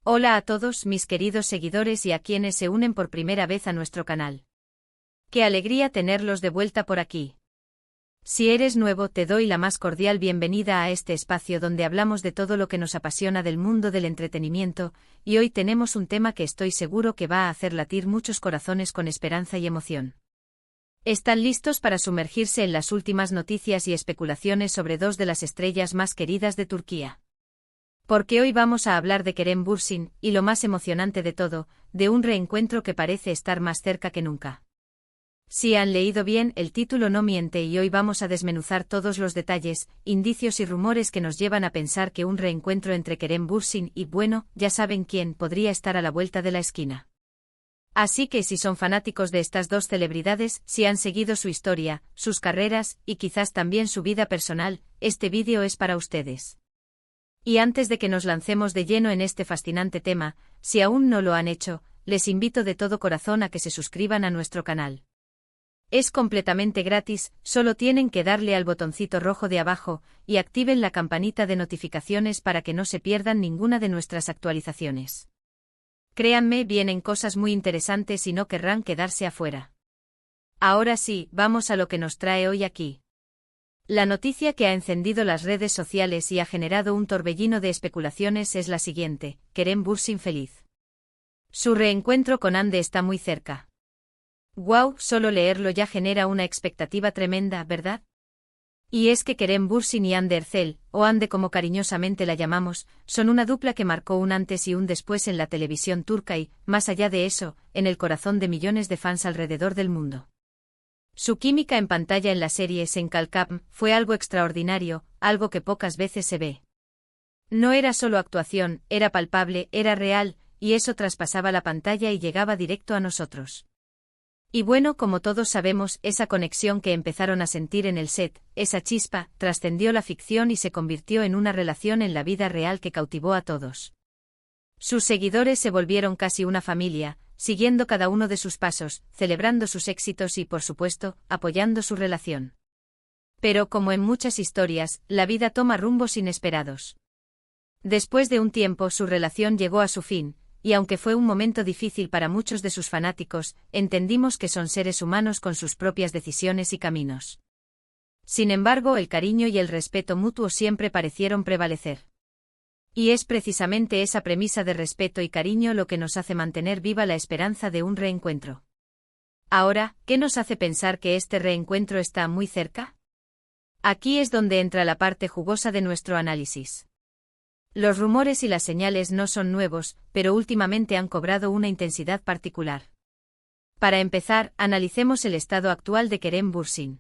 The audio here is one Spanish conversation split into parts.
Hola a todos mis queridos seguidores y a quienes se unen por primera vez a nuestro canal. ¡Qué alegría tenerlos de vuelta por aquí! Si eres nuevo, te doy la más cordial bienvenida a este espacio donde hablamos de todo lo que nos apasiona del mundo del entretenimiento, y hoy tenemos un tema que estoy seguro que va a hacer latir muchos corazones con esperanza y emoción. ¿Están listos para sumergirse en las últimas noticias y especulaciones sobre dos de las estrellas más queridas de Turquía? Porque hoy vamos a hablar de Kerem Bürsin, y lo más emocionante de todo, de un reencuentro que parece estar más cerca que nunca. Si han leído bien, el título no miente y hoy vamos a desmenuzar todos los detalles, indicios y rumores que nos llevan a pensar que un reencuentro entre Kerem Bürsin y, bueno, ya saben quién, podría estar a la vuelta de la esquina. Así que si son fanáticos de estas dos celebridades, si han seguido su historia, sus carreras, y quizás también su vida personal, este vídeo es para ustedes. Y antes de que nos lancemos de lleno en este fascinante tema, si aún no lo han hecho, les invito de todo corazón a que se suscriban a nuestro canal. Es completamente gratis, solo tienen que darle al botoncito rojo de abajo, y activen la campanita de notificaciones para que no se pierdan ninguna de nuestras actualizaciones. Créanme, vienen cosas muy interesantes y no querrán quedarse afuera. Ahora sí, vamos a lo que nos trae hoy aquí. La noticia que ha encendido las redes sociales y ha generado un torbellino de especulaciones es la siguiente: Kerem Bürsin feliz. Su reencuentro con Hande está muy cerca. ¡Guau! Solo leerlo ya genera una expectativa tremenda, ¿verdad? Y es que Kerem Bürsin y Hande Erçel, o Hande como cariñosamente la llamamos, son una dupla que marcó un antes y un después en la televisión turca y, más allá de eso, en el corazón de millones de fans alrededor del mundo. Su química en pantalla en la serie Senkalkam fue algo extraordinario, algo que pocas veces se ve. No era solo actuación, era palpable, era real, y eso traspasaba la pantalla y llegaba directo a nosotros. Y bueno, como todos sabemos, esa conexión que empezaron a sentir en el set, esa chispa, trascendió la ficción y se convirtió en una relación en la vida real que cautivó a todos. Sus seguidores se volvieron casi una familia, siguiendo cada uno de sus pasos, celebrando sus éxitos y, por supuesto, apoyando su relación. Pero como en muchas historias, la vida toma rumbos inesperados. Después de un tiempo su relación llegó a su fin, y aunque fue un momento difícil para muchos de sus fanáticos, entendimos que son seres humanos con sus propias decisiones y caminos. Sin embargo, el cariño y el respeto mutuo siempre parecieron prevalecer. Y es precisamente esa premisa de respeto y cariño lo que nos hace mantener viva la esperanza de un reencuentro. Ahora, ¿qué nos hace pensar que este reencuentro está muy cerca? Aquí es donde entra la parte jugosa de nuestro análisis. Los rumores y las señales no son nuevos, pero últimamente han cobrado una intensidad particular. Para empezar, analicemos el estado actual de Kerem Bürsin.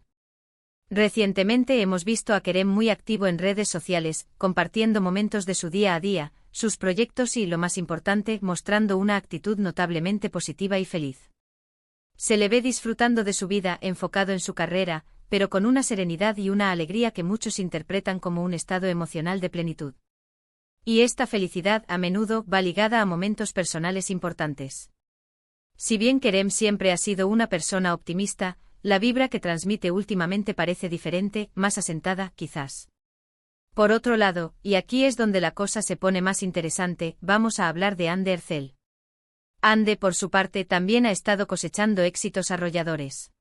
Recientemente hemos visto a Kerem muy activo en redes sociales, compartiendo momentos de su día a día, sus proyectos y, lo más importante, mostrando una actitud notablemente positiva y feliz. Se le ve disfrutando de su vida, enfocado en su carrera, pero con una serenidad y una alegría que muchos interpretan como un estado emocional de plenitud. Y esta felicidad a menudo va ligada a momentos personales importantes. Si bien Kerem siempre ha sido una persona optimista, la vibra que transmite últimamente parece diferente, más asentada, quizás. Por otro lado, y aquí es donde la cosa se pone más interesante, vamos a hablar de Hande Erçel. Hande, por su parte, también ha estado cosechando éxitos arrolladores.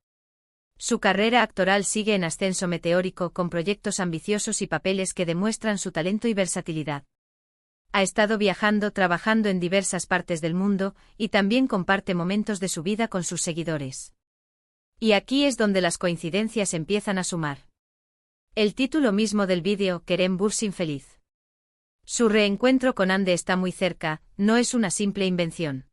Su carrera actoral sigue en ascenso meteórico, con proyectos ambiciosos y papeles que demuestran su talento y versatilidad. Ha estado viajando, trabajando en diversas partes del mundo, y también comparte momentos de su vida con sus seguidores. Y aquí es donde las coincidencias empiezan a sumar. El título mismo del vídeo, Kerem Bürsin feliz. Su reencuentro con Hande está muy cerca, no es una simple invención.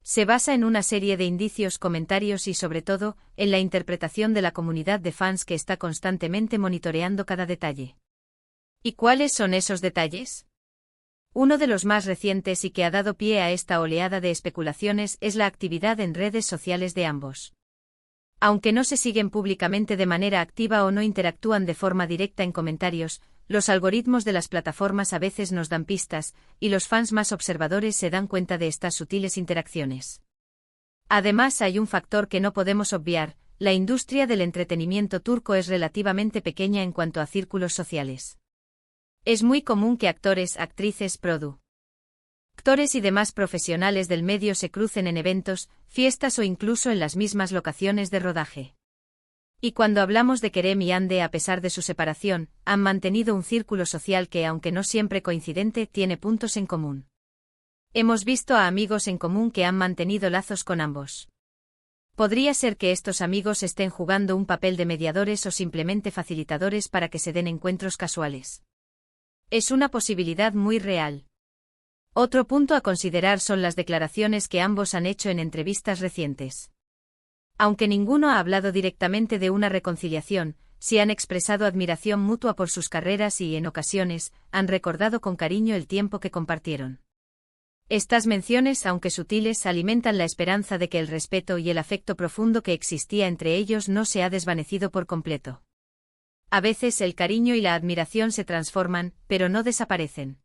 Se basa en una serie de indicios, comentarios y, sobre todo, en la interpretación de la comunidad de fans que está constantemente monitoreando cada detalle. ¿Y cuáles son esos detalles? Uno de los más recientes y que ha dado pie a esta oleada de especulaciones es la actividad en redes sociales de ambos. Aunque no se siguen públicamente de manera activa o no interactúan de forma directa en comentarios, los algoritmos de las plataformas a veces nos dan pistas, y los fans más observadores se dan cuenta de estas sutiles interacciones. Además, hay un factor que no podemos obviar: la industria del entretenimiento turco es relativamente pequeña en cuanto a círculos sociales. Es muy común que actores, actrices, Actores y demás profesionales del medio se crucen en eventos, fiestas o incluso en las mismas locaciones de rodaje. Y cuando hablamos de Kerem y Hande, a pesar de su separación, han mantenido un círculo social que, aunque no siempre coincidente, tiene puntos en común. Hemos visto a amigos en común que han mantenido lazos con ambos. ¿Podría ser que estos amigos estén jugando un papel de mediadores o simplemente facilitadores para que se den encuentros casuales? Es una posibilidad muy real. Otro punto a considerar son las declaraciones que ambos han hecho en entrevistas recientes. Aunque ninguno ha hablado directamente de una reconciliación, sí han expresado admiración mutua por sus carreras y, en ocasiones, han recordado con cariño el tiempo que compartieron. Estas menciones, aunque sutiles, alimentan la esperanza de que el respeto y el afecto profundo que existía entre ellos no se ha desvanecido por completo. A veces el cariño y la admiración se transforman, pero no desaparecen.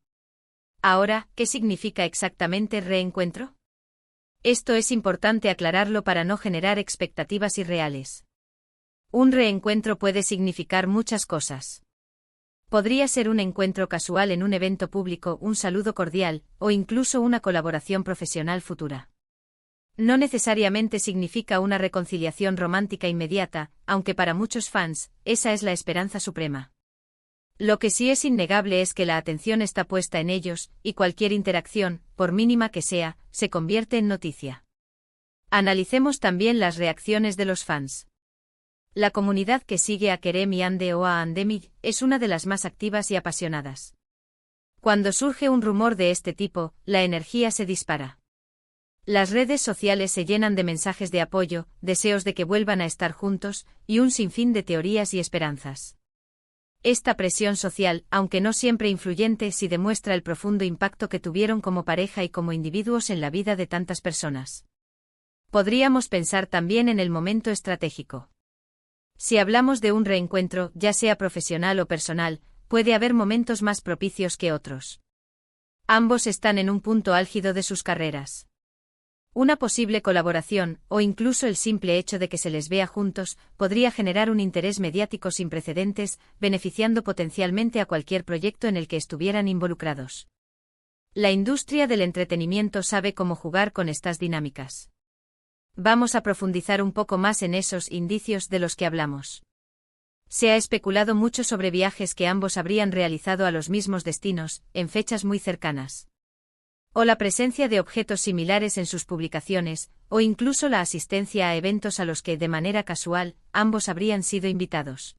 Ahora, ¿qué significa exactamente reencuentro? Esto es importante aclararlo para no generar expectativas irreales. Un reencuentro puede significar muchas cosas. Podría ser un encuentro casual en un evento público, un saludo cordial, o incluso una colaboración profesional futura. No necesariamente significa una reconciliación romántica inmediata, aunque para muchos fans, esa es la esperanza suprema. Lo que sí es innegable es que la atención está puesta en ellos, y cualquier interacción, por mínima que sea, se convierte en noticia. Analicemos también las reacciones de los fans. La comunidad que sigue a Kerem y Hande o a Handemir es una de las más activas y apasionadas. Cuando surge un rumor de este tipo, la energía se dispara. Las redes sociales se llenan de mensajes de apoyo, deseos de que vuelvan a estar juntos, y un sinfín de teorías y esperanzas. Esta presión social, aunque no siempre influyente, sí demuestra el profundo impacto que tuvieron como pareja y como individuos en la vida de tantas personas. Podríamos pensar también en el momento estratégico. Si hablamos de un reencuentro, ya sea profesional o personal, puede haber momentos más propicios que otros. Ambos están en un punto álgido de sus carreras. Una posible colaboración, o incluso el simple hecho de que se les vea juntos, podría generar un interés mediático sin precedentes, beneficiando potencialmente a cualquier proyecto en el que estuvieran involucrados. La industria del entretenimiento sabe cómo jugar con estas dinámicas. Vamos a profundizar un poco más en esos indicios de los que hablamos. Se ha especulado mucho sobre viajes que ambos habrían realizado a los mismos destinos, en fechas muy cercanas. O la presencia de objetos similares en sus publicaciones, o incluso la asistencia a eventos a los que, de manera casual, ambos habrían sido invitados.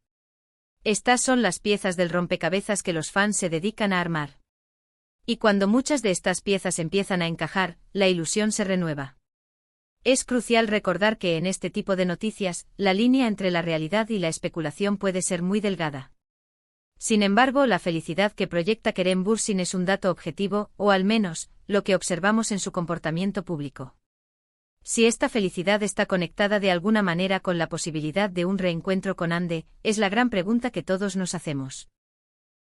Estas son las piezas del rompecabezas que los fans se dedican a armar. Y cuando muchas de estas piezas empiezan a encajar, la ilusión se renueva. Es crucial recordar que en este tipo de noticias, la línea entre la realidad y la especulación puede ser muy delgada. Sin embargo, la felicidad que proyecta Kerem Bürsin es un dato objetivo, o al menos, lo que observamos en su comportamiento público. Si esta felicidad está conectada de alguna manera con la posibilidad de un reencuentro con Hande, es la gran pregunta que todos nos hacemos.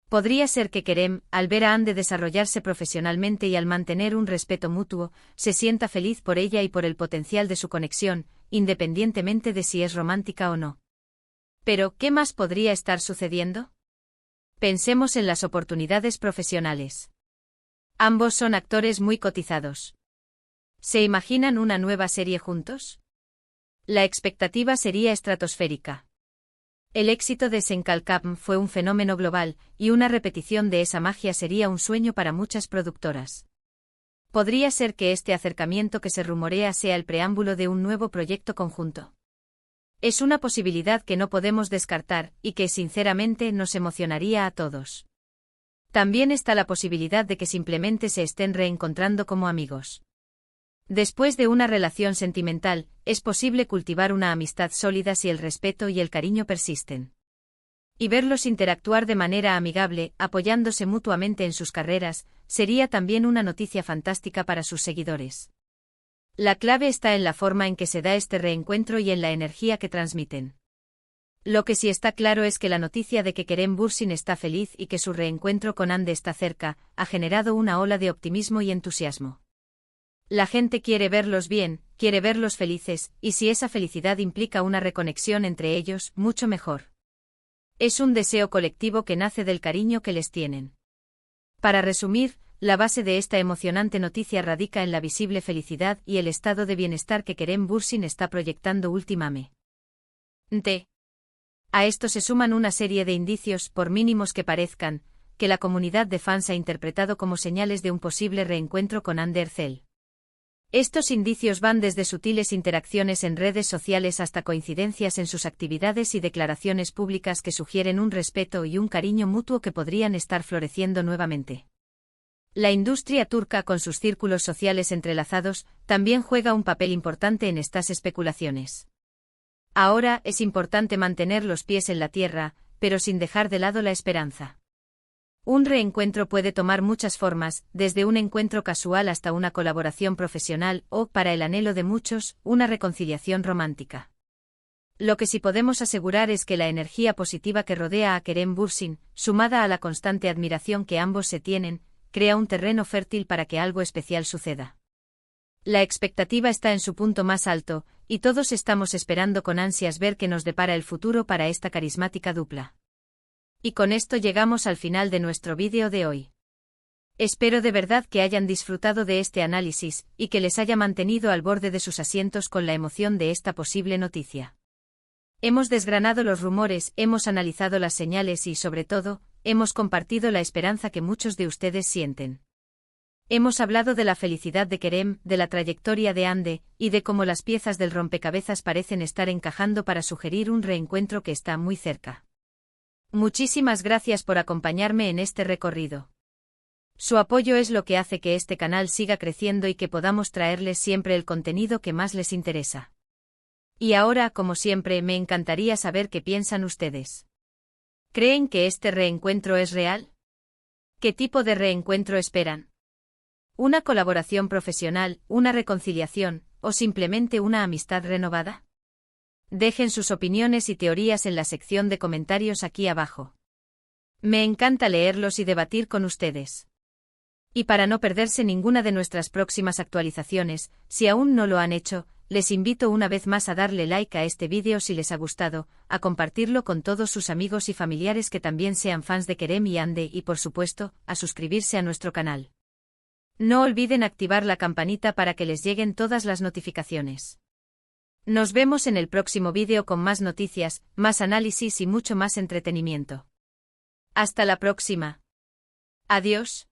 Podría ser que Kerem, al ver a Hande desarrollarse profesionalmente y al mantener un respeto mutuo, se sienta feliz por ella y por el potencial de su conexión, independientemente de si es romántica o no. Pero, ¿qué más podría estar sucediendo? Pensemos en las oportunidades profesionales. Ambos son actores muy cotizados. ¿Se imaginan una nueva serie juntos? La expectativa sería estratosférica. El éxito de Senkalkapm fue un fenómeno global, y una repetición de esa magia sería un sueño para muchas productoras. Podría ser que este acercamiento que se rumorea sea el preámbulo de un nuevo proyecto conjunto. Es una posibilidad que no podemos descartar, y que sinceramente nos emocionaría a todos. También está la posibilidad de que simplemente se estén reencontrando como amigos. Después de una relación sentimental, es posible cultivar una amistad sólida si el respeto y el cariño persisten. Y verlos interactuar de manera amigable, apoyándose mutuamente en sus carreras, sería también una noticia fantástica para sus seguidores. La clave está en la forma en que se da este reencuentro y en la energía que transmiten. Lo que sí está claro es que la noticia de que Kerem Bürsin está feliz y que su reencuentro con Hande está cerca, ha generado una ola de optimismo y entusiasmo. La gente quiere verlos bien, quiere verlos felices, y si esa felicidad implica una reconexión entre ellos, mucho mejor. Es un deseo colectivo que nace del cariño que les tienen. Para resumir, La base de esta emocionante noticia radica en la visible felicidad y el estado de bienestar que Kerem Bürsin está proyectando últimamente. A esto se suman una serie de indicios, por mínimos que parezcan, que la comunidad de fans ha interpretado como señales de un posible reencuentro con Hande Erçel. Estos indicios van desde sutiles interacciones en redes sociales hasta coincidencias en sus actividades y declaraciones públicas que sugieren un respeto y un cariño mutuo que podrían estar floreciendo nuevamente. La industria turca, con sus círculos sociales entrelazados, también juega un papel importante en estas especulaciones. Ahora es importante mantener los pies en la tierra, pero sin dejar de lado la esperanza. Un reencuentro puede tomar muchas formas, desde un encuentro casual hasta una colaboración profesional o, para el anhelo de muchos, una reconciliación romántica. Lo que sí podemos asegurar es que la energía positiva que rodea a Kerem Bürsin, sumada a la constante admiración que ambos se tienen, crea un terreno fértil para que algo especial suceda. La expectativa está en su punto más alto, y todos estamos esperando con ansias ver qué nos depara el futuro para esta carismática dupla. Y con esto llegamos al final de nuestro vídeo de hoy. Espero de verdad que hayan disfrutado de este análisis, y que les haya mantenido al borde de sus asientos con la emoción de esta posible noticia. Hemos desgranado los rumores, hemos analizado las señales y, sobre todo, hemos compartido la esperanza que muchos de ustedes sienten. Hemos hablado de la felicidad de Kerem, de la trayectoria de Hande, y de cómo las piezas del rompecabezas parecen estar encajando para sugerir un reencuentro que está muy cerca. Muchísimas gracias por acompañarme en este recorrido. Su apoyo es lo que hace que este canal siga creciendo y que podamos traerles siempre el contenido que más les interesa. Y ahora, como siempre, me encantaría saber qué piensan ustedes. ¿Creen que este reencuentro es real? ¿Qué tipo de reencuentro esperan? ¿Una colaboración profesional, una reconciliación, o simplemente una amistad renovada? Dejen sus opiniones y teorías en la sección de comentarios aquí abajo. Me encanta leerlos y debatir con ustedes. Y para no perderse ninguna de nuestras próximas actualizaciones, si aún no lo han hecho, les invito una vez más a darle like a este vídeo si les ha gustado, a compartirlo con todos sus amigos y familiares que también sean fans de Kerem y Hande y, por supuesto, a suscribirse a nuestro canal. No olviden activar la campanita para que les lleguen todas las notificaciones. Nos vemos en el próximo vídeo con más noticias, más análisis y mucho más entretenimiento. Hasta la próxima. Adiós.